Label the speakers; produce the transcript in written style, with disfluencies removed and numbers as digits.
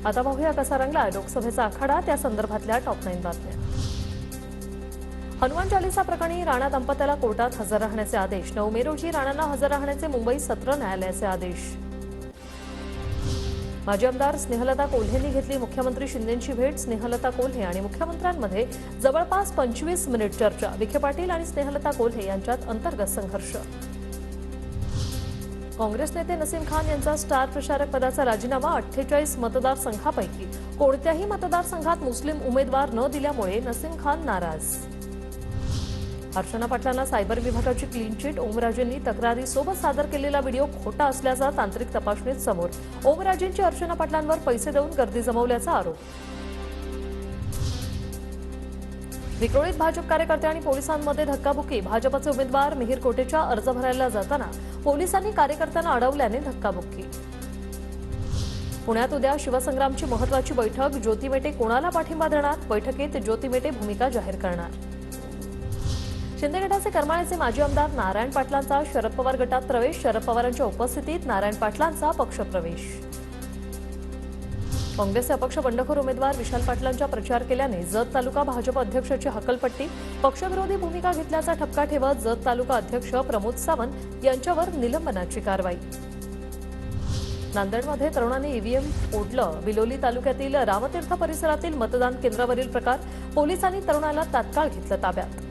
Speaker 1: आता पाहूया कसा रंगला लोकसभेचा आखाडा, त्या संदर्भातल्या टॉप 9 बातम्या। हनुमान चालीसा प्रकरणी राणा दाम्पत्याला कोर्टात हजर राहण्याचे आदेश। 9 मे रोजी राणांना हजर राहण्याचे मुंबई सत्र न्यायालयाचे आदेश। माजी आमदार स्नेहलता कोल्हेंनी घेतली मुख्यमंत्री शिंदेंची भेट। स्नेहलता कोल्हे आणि मुख्यमंत्र्यांमध्ये जवळपास 25 मिनिट चर्चा। विखे पाटील आणि स्नेहलता कोल्हे यांच्यात अंतर्गत संघर्ष। काँग्रेस नेते नसीम खान यांचा स्टार प्रचारक पदाचा राजीनामा। 48 मतदारसंघापैकी कोणत्याही मतदारसंघात मुस्लिम उमेदवार न दिल्यामुळे नसीम खान नाराज। अर्चना पाटलांना सायबर विभागाची क्लीन चिट। ओमराजेंनी तक्रारीसोबत सादर केलेला व्हिडिओ खोटा असल्याचा तांत्रिक तपासणीत समोर। ओमराजेंची अर्चना पाटलांवर पैसे देऊन गर्दी जमवल्याचा आरोप। विक्रोळीत भाजप कार्यकर्ते आणि पोलिसांमध्ये धक्काबुक्की। भाजपचे उमेदवार मिहीर कोटेचा अर्ज भरायला जाताना पोलिसांनी कार्यकर्त्यांना अडवल्याने धक्काबुक्की। पुण्यात उद्या शिवसंग्रामची महत्त्वाची बैठक। ज्योती मेटे कोणाला पाठिंबा देणार? बैठकीत ज्योती मेटे भूमिका जाहीर करणार। शिंदे गटाचे करमाळ्याचे माजी आमदार नारायण पाटलांचा शरद पवार गटात प्रवेश। शरद पवारांच्या उपस्थितीत नारायण पाटलांचा पक्षप्रवेश। काँग्रेसचे अपक्ष बंडखोर उमेदवार विशाल पाटलांच्या प्रचार केल्याने जत तालुका भाजप अध्यक्षाची हकलपट्टी। पक्षविरोधी भूमिका घेतल्याचा ठपका ठेवत जत तालुका अध्यक्ष प्रमोद सावंत यांच्यावर निलंबनाची कारवाई। नांदेडमध्ये तरुणांनी ईव्हीएम फोडलं। बिलोली तालुक्यातील रामतीर्थ परिसरातील मतदान केंद्रावरील प्रकार। पोलिसांनी तरुणाला तात्काळ घेतलं ताब्यात।